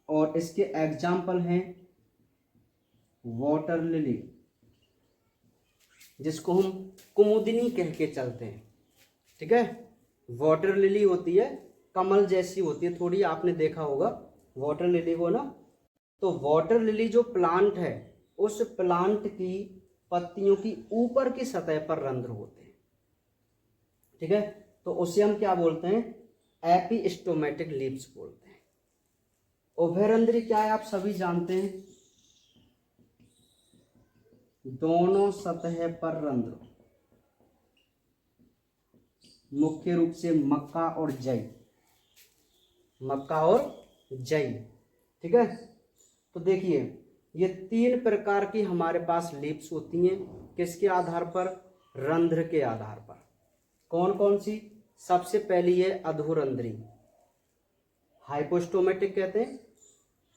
और इसके एग्जाम्पल हैं वाटर लिली, जिसको हम कुमुदिनी कह के चलते हैं। ठीक है, वाटर लिली होती है, कमल जैसी होती है थोड़ी, आपने देखा होगा वाटर लिली को ना। तो वाटर लिली जो प्लांट है, उस प्लांट की पत्तियों की ऊपर की सतह पर रंध्र होते हैं। ठीक है, तो उसे हम क्या बोलते हैं? एपिस्टोमेटिक लीव्स बोलते हैं। उभयरंध्री क्या है आप सभी जानते हैं, दोनों सतह पर रंध्र, मुख्य रूप से मक्का और जई, मक्का और जई। ठीक है, तो देखिए ये 3 प्रकार की हमारे पास लीव्स होती हैं। किसके आधार पर? रंध्र के आधार पर। कौन कौन सी? सबसे पहली है अधोरंध्री, हाइपोस्टोमेटिक कहते हैं।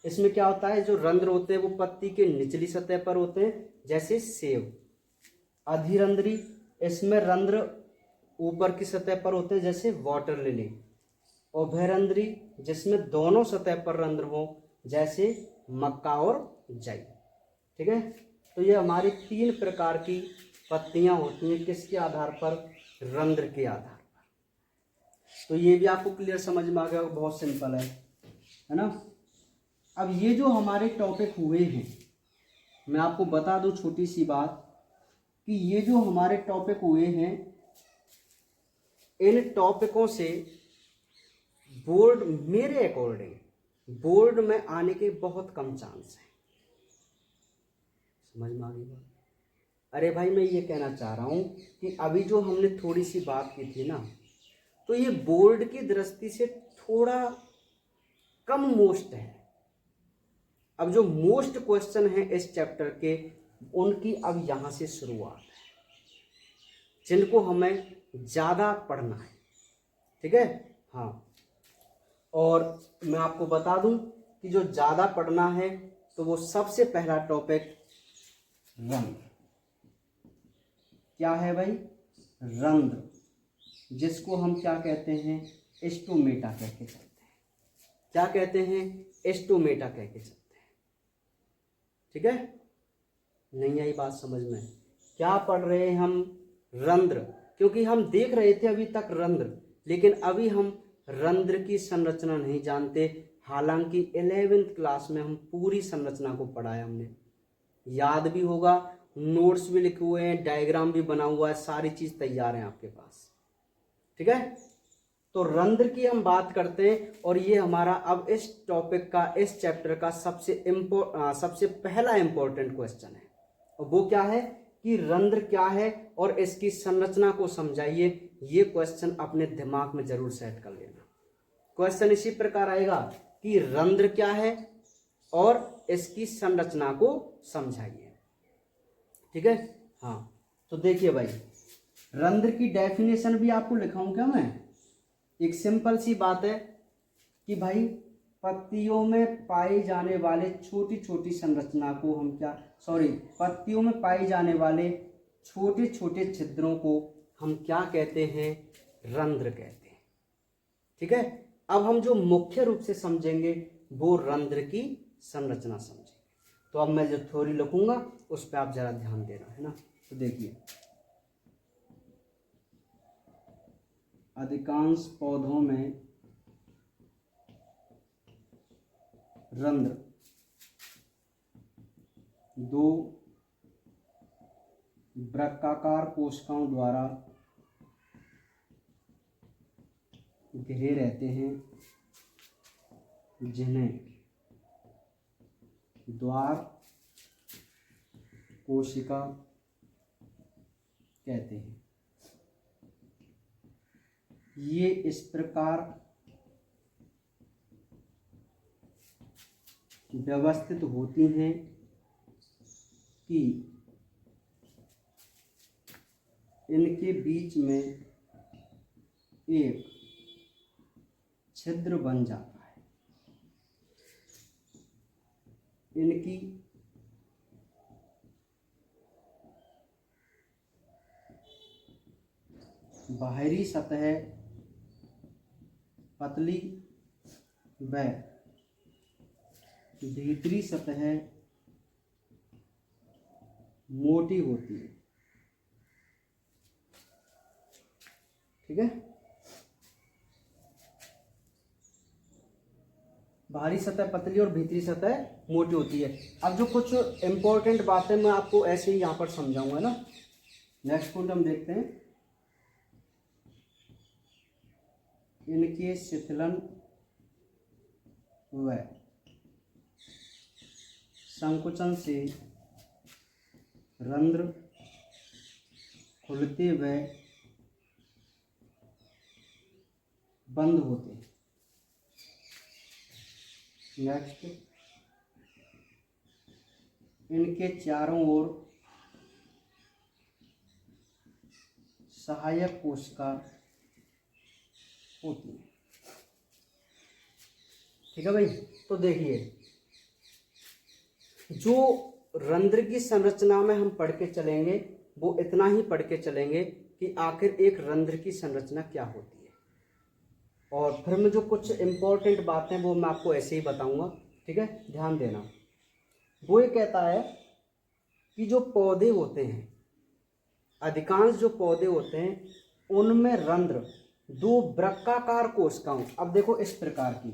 इसमें क्या होता है, जो रंध्र होते हैं वो पत्ती के निचली सतह पर होते हैं, जैसे सेब। अधिरंध्री, इसमें रंध्र ऊपर की सतह पर होते हैं, जैसे वाटर लिली। उभयरंध्री, जिसमें दोनों सतह पर रंध्र हो, जैसे मक्का और जई। ठीक है, तो ये हमारी 3 प्रकार की पत्तियां होती हैं, किसके आधार पर? रंध्र के आधार पर। तो ये भी आपको क्लियर समझ में आ गया, बहुत सिंपल है ना। अब ये जो हमारे टॉपिक हुए हैं, मैं आपको बता दूं छोटी सी बात कि ये जो हमारे टॉपिक हुए हैं, इन टॉपिकों से बोर्ड, मेरे अकॉर्डिंग बोर्ड में आने के बहुत कम चांस हैं। समझ में आ गई बात? अरे भाई मैं ये कहना चाह रहा हूं कि अभी जो हमने थोड़ी सी बात की थी ना, तो ये बोर्ड की दृष्टि से थोड़ा कम मोस्ट है। अब जो मोस्ट क्वेश्चन है इस चैप्टर के, उनकी अब यहाँ से शुरुआत है, जिनको हमें ज़्यादा पढ़ना है। ठीक है, हाँ। और मैं आपको बता दूं कि जो ज़्यादा पढ़ना है तो वो सबसे पहला टॉपिक रंध्र। क्या है भाई? रंध्र, जिसको हम क्या कहते हैं? स्टोमेटा कह के चलते हैं। क्या कहते हैं? स्टोमेटा कह के चलते हैं। ठीक है, नहीं आई बात समझ में? क्या पढ़ रहे हैं हम? रंध्र, क्योंकि हम देख रहे थे अभी तक रंध्र, लेकिन अभी हम रंध्र की संरचना नहीं जानते। हालांकि 11वीं क्लास में हम पूरी संरचना को पढ़ा है, हमने याद भी होगा, नोट्स भी लिखे हुए हैं, डायग्राम भी बना हुआ है, सारी चीज तैयार है आपके पास। ठीक है, तो रंध्र की हम बात करते हैं और ये हमारा अब इस टॉपिक का, इस चैप्टर का सबसे पहला इंपॉर्टेंट क्वेश्चन है। और वो क्या है कि रंध्र क्या है और इसकी संरचना को समझाइए। ये क्वेश्चन अपने दिमाग में जरूर सेट कर लेना। क्वेश्चन इसी प्रकार आएगा कि रंध्र क्या है और इसकी संरचना को समझाइए। ठीक है, हाँ। तो देखिए भाई, रंध्र की डेफिनेशन भी आपको लिखाऊं क्या मैं? एक सिंपल सी बात है कि भाई पत्तियों में पाए जाने वाले छोटी छोटी संरचना को हम पत्तियों में पाए जाने वाले छोटे छोटे छिद्रों को हम क्या कहते हैं? रंध्र कहते हैं। ठीक है, अब हम जो मुख्य रूप से समझेंगे वो रंध्र की संरचना समझेंगे। तो अब मैं जो थ्योरी लिखूंगा उस पर आप जरा ध्यान देना है ना। तो देखिए, अधिकांश पौधों में रंध्र दो वृक्काकार कोशिकाओं द्वारा घिरे रहते हैं, जिन्हें द्वार कोशिका कहते हैं। ये इस प्रकार व्यवस्थित होती हैं कि इनके बीच में एक छिद्र बन जाता है। इनकी बाहरी सतह पतली व भीतरी सतह मोटी होती है। ठीक है, बाहरी सतह पतली और भीतरी सतह मोटी होती है। अब जो कुछ इंपॉर्टेंट बातें मैं आपको ऐसे ही यहाँ पर समझाऊंगा ना। नेक्स्ट पॉइंट हम देखते हैं, इनके शिथिलन व संकुचन से रंध्र खुलते व बंद होते हैं। नेक्स्ट, इनके चारों ओर सहायक कोशिका होती है। ठीक है भाई, तो देखिए, जो रंध्र की संरचना में हम पढ़ के चलेंगे वो इतना ही पढ़ के चलेंगे कि आखिर एक रंध्र की संरचना क्या होती है, और फिर मैं जो कुछ इंपॉर्टेंट बातें वो मैं आपको ऐसे ही बताऊंगा। ठीक है, ध्यान देना। वो ये कहता है कि जो पौधे होते हैं, अधिकांश जो पौधे होते हैं उनमें रंध्र दो वृक्काकार कोशिकाओं, अब देखो इस प्रकार की,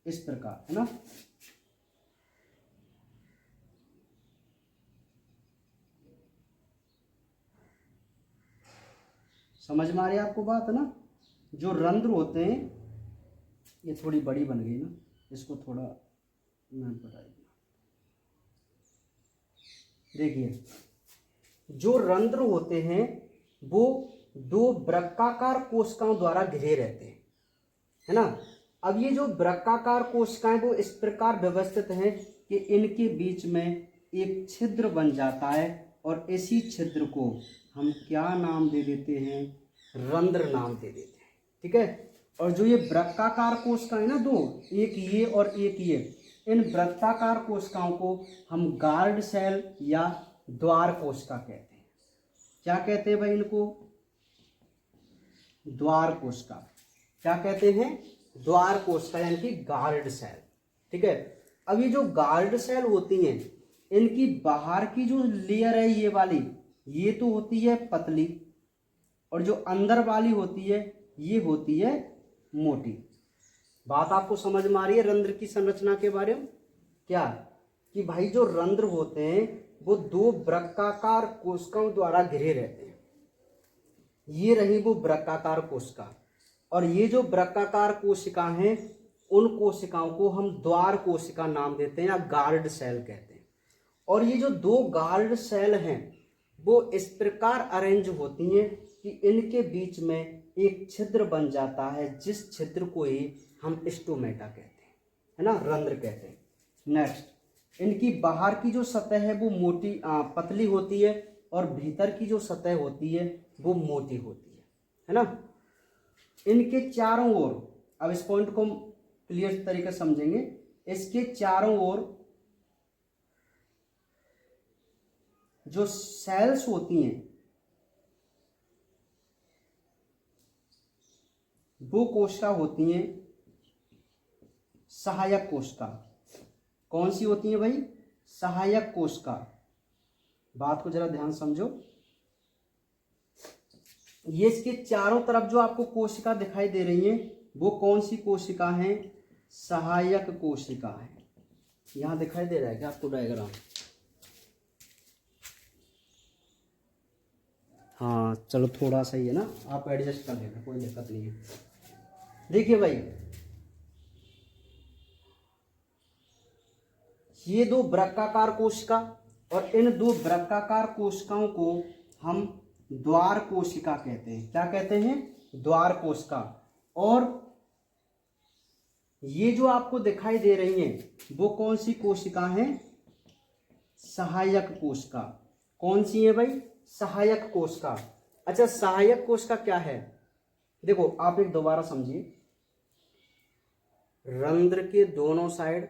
इस प्रकार है ना। समझ में आ रही है आपको बात है ना? जो रंध्र होते हैं, ये थोड़ी बड़ी बन गई ना, इसको थोड़ा मैं बताइए। देखिए, जो रंध्र होते हैं वो दो वृक्काकार कोशिकाओं द्वारा घिरे रहते हैं, है ना। अब ये जो वृक्काकार कोशिकाएं वो इस प्रकार व्यवस्थित हैं कि इनके बीच में एक छिद्र बन जाता है और इसी छिद्र को हम क्या नाम दे देते हैं, रंध्र नाम दे देते हैं, ठीक है। और जो ये वृत्ताकार कोशिकाएं ना दो, एक ये और एक ये, इन वृत्ताकार कोशिकाओं को हम गार्ड सेल या द्वार कोशिका कहते हैं। क्या कहते हैं भाई इनको, द्वार कोशिका। क्या कहते हैं, द्वार कोशिका यानी कि गार्ड सेल, ठीक है। अब ये जो गार्ड सेल होती हैं, इनकी बाहर की जो लेयर है ये वाली, ये तो होती है पतली, और जो अंदर वाली होती है ये होती है मोटी। बात आपको समझ में आ रही है रंध्र की संरचना के बारे में? क्या कि भाई जो रंध्र होते हैं वो दो वृत्ताकार कोशिकाओं द्वारा घिरे रहते हैं। ये रही वो वृत्ताकार कोशिका, और ये जो वृत्ताकार कोशिका हैं उन कोशिकाओं को हम द्वार कोशिका नाम देते हैं या गार्ड सेल कहते हैं। और ये जो दो गार्ड सेल हैं वो इस प्रकार अरेंज होती हैं कि इनके बीच में एक छिद्र बन जाता है, जिस छिद्र को ही हम स्टोमेटा कहते हैं, है ना, रंध्र कहते हैं। नेक्स्ट, इनकी बाहर की जो सतह है वो मोटी पतली होती है, और भीतर की जो सतह होती है वो मोटी होती है ना। इनके चारों ओर, अब इस पॉइंट को हम क्लियर तरीके से समझेंगे, इसके चारों ओर जो सेल्स होती हैं वो कोशिका होती हैं सहायक कोशिका। कौन सी होती है भाई, सहायक कोशिका। बात को जरा ध्यान समझो। ये इसके चारों तरफ जो आपको कोशिका दिखाई दे रही हैं वो कौन सी कोशिका हैं, सहायक कोशिका है। यहां दिखाई दे रहा है क्या आपको डायग्राम? हाँ चलो थोड़ा सा ही है ना, आप एडजस्ट कर लेना, कोई दिक्कत नहीं है। देखिए भाई, ये दो वृत्ताकार कोशिका, और इन दो वृत्ताकार कोशिकाओं को हम द्वार कोशिका कहते हैं। क्या कहते हैं, द्वार कोशिका। और ये जो आपको दिखाई दे रही हैं वो कौन सी कोशिका हैं, सहायक कोशिका। कौन सी है भाई, सहायक कोशिका। अच्छा, सहायक कोशिका क्या है, देखो आप एक दोबारा समझिए। रंध्र के दोनों साइड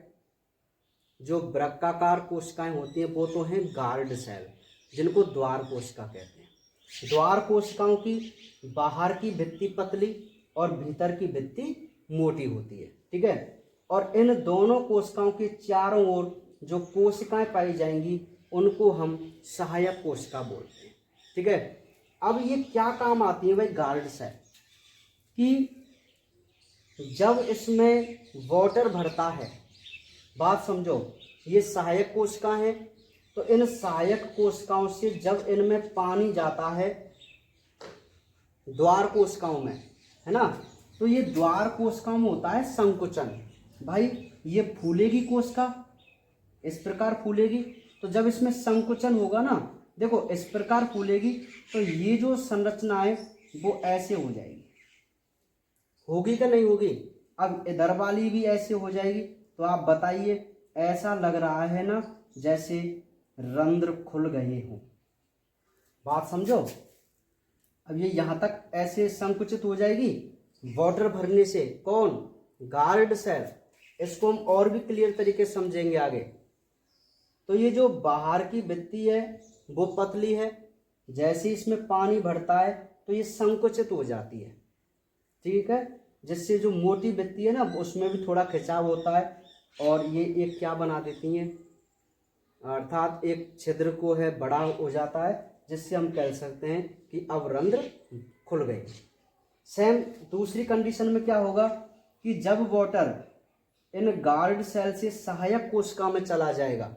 जो वृत्ताकार कोशिकाएं होती हैं वो तो हैं गार्ड सेल, जिनको द्वार कोशिका कहते हैं। द्वार कोशिकाओं की बाहर की भित्ति पतली और भीतर की भित्ति मोटी होती है, ठीक है। और इन दोनों कोशिकाओं के चारों ओर जो कोशिकाएं पाई जाएंगी उनको हम सहायक कोशिका बोलते हैं, ठीक है। अब ये क्या काम आती है भाई गार्ड सेल, कि जब इसमें वाटर भरता है, बात समझो, ये सहायक कोशिका है, तो इन सहायक कोशिकाओं से जब इनमें पानी जाता है द्वार कोशिकाओं में, है ना, तो ये द्वार कोशिकाओं में होता है संकुचन। भाई ये फूलेगी कोशिका, इस प्रकार फूलेगी, तो जब इसमें संकुचन होगा ना, देखो इस प्रकार फूलेगी, तो ये जो संरचना है वो ऐसे हो जाएगी, होगी कि नहीं होगी? अब इधर वाली भी ऐसे हो जाएगी। तो आप बताइए, ऐसा लग रहा है ना जैसे रंध्र खुल गए हों। बात समझो। अब ये यहां तक ऐसे संकुचित हो जाएगी वाटर भरने से। कौन, गार्ड सेल। इसको हम और भी क्लियर तरीके से समझेंगे आगे। तो ये जो बाहर की भित्ति है वो पतली है, जैसे इसमें पानी भरता है तो ये संकुचित हो जाती है, ठीक है, जिससे जो मोटी भित्ति है ना उसमें भी थोड़ा खिंचाव होता है, और ये एक क्या बना देती हैं, अर्थात एक छिद्र को है बड़ा हो जाता है, जिससे हम कह सकते हैं कि अब रंध्र खुल गए। सेम दूसरी कंडीशन में क्या होगा कि जब वाटर इन गार्ड सेल से सहायक कोशिका में चला जाएगा,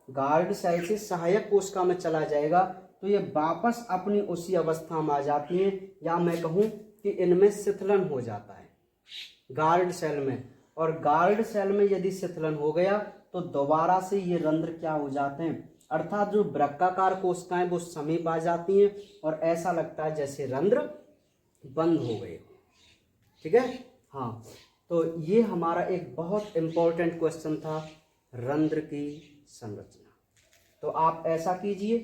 गार्ड सेल से सहायक कोशिका में चला जाएगा, तो ये वापस अपनी उसी अवस्था में आ जाती हैं, या मैं कहूँ कि इनमें शिथिलन हो जाता है गार्ड सेल में। और गार्ड सेल में यदि शिथिलन हो गया तो दोबारा से ये रंध्र क्या हो जाते हैं, अर्थात जो वृक्काकार कोशिकाएं वो समीप आ जाती हैं और ऐसा लगता है जैसे रंध्र बंद हो गए। ठीक है, हाँ। तो ये हमारा एक बहुत इंपॉर्टेंट क्वेश्चन था, रंध्र की संरचना। तो आप ऐसा कीजिए,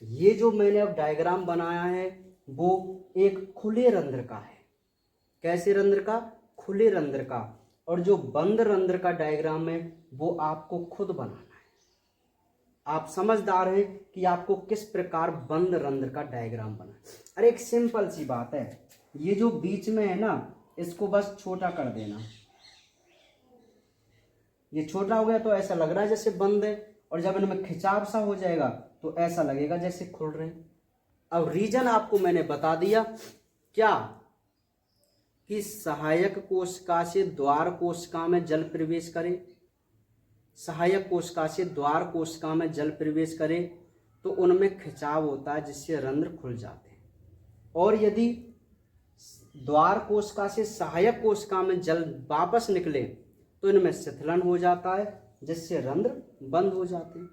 ये जो मैंने अब डायग्राम बनाया है वो एक खुले रंध्र का है। कैसे रंध्र का? खुले रंध्र का। और जो बंद रंध्र का डायग्राम है वो आपको खुद बनाना है। आप समझदार हैं कि आपको किस प्रकार बंद रंध्र का डायग्राम बना। अरे एक सिंपल सी बात है, ये जो बीच में है ना, इसको बस छोटा कर देना। ये छोटा हो गया तो ऐसा लग रहा है जैसे बंद है, और जब इनमें खिंचाव सा हो जाएगा तो ऐसा लगेगा जैसे खुल रहे हैं। अब रीजन आपको मैंने बता दिया क्या, कि सहायक कोशिका से द्वार कोशिका में जल प्रवेश करे। सहायक कोशिका से द्वार कोशिका में जल प्रवेश करे तो उनमें खिंचाव होता है जिससे रंध्र खुल जाते हैं। और यदि द्वार कोशिका से सहायक कोशिका में जल वापस निकले तो इनमें शिथिलन हो जाता है जिससे रंध्र बंद हो जाते हैं।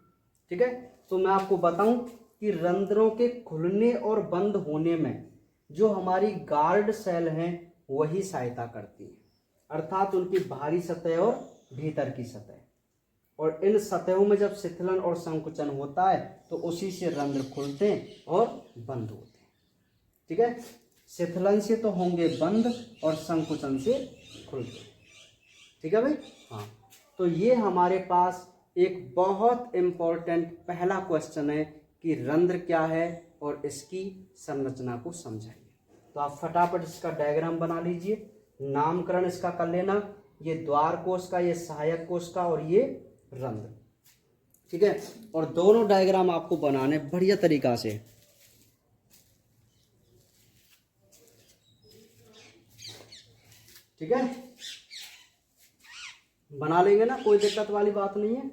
ठीक है, तो मैं आपको बताऊं कि रंध्रों के खुलने और बंद होने में जो हमारी गार्ड सेल हैं वही सहायता करती है, अर्थात उनकी बाहरी सतह और भीतर की सतह। और इन सतहों में जब शिथिलन और संकुचन होता है तो उसी से रंध्र खुलते हैं और बंद होते हैं। ठीक है, शिथिलन से तो होंगे बंद और संकुचन से खुलते। ठीक है भाई, हाँ। तो ये हमारे पास एक बहुत इंपॉर्टेंट पहला क्वेश्चन है कि रंध्र क्या है और इसकी संरचना को समझाइए। तो आप फटाफट इसका डायग्राम बना लीजिए, नामकरण इसका कर लेना। ये द्वार कोश का, ये सहायक कोश का और ये रंध्र। ठीक है, और दोनों डायग्राम आपको बनाने बढ़िया तरीका से। ठीक है, बना लेंगे ना, कोई दिक्कत वाली बात नहीं है।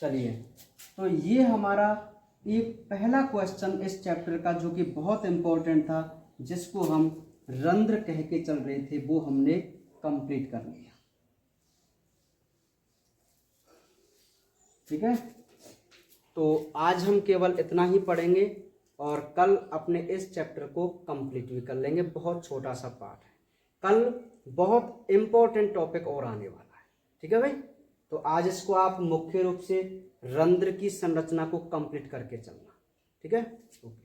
चलिए, तो ये हमारा एक पहला क्वेश्चन इस चैप्टर का जो कि बहुत इंपॉर्टेंट था, जिसको हम रंध्र कह के चल रहे थे, वो हमने कंप्लीट कर लिया। ठीक है, तो आज हम केवल इतना ही पढ़ेंगे और कल अपने इस चैप्टर को कंप्लीट भी कर लेंगे। बहुत छोटा सा पार्ट है, कल बहुत इंपॉर्टेंट टॉपिक और आने वाला है। ठीक है भाई, तो आज इसको आप मुख्य रूप से रंध्र की संरचना को कंप्लीट करके चलना। ठीक है, ओके।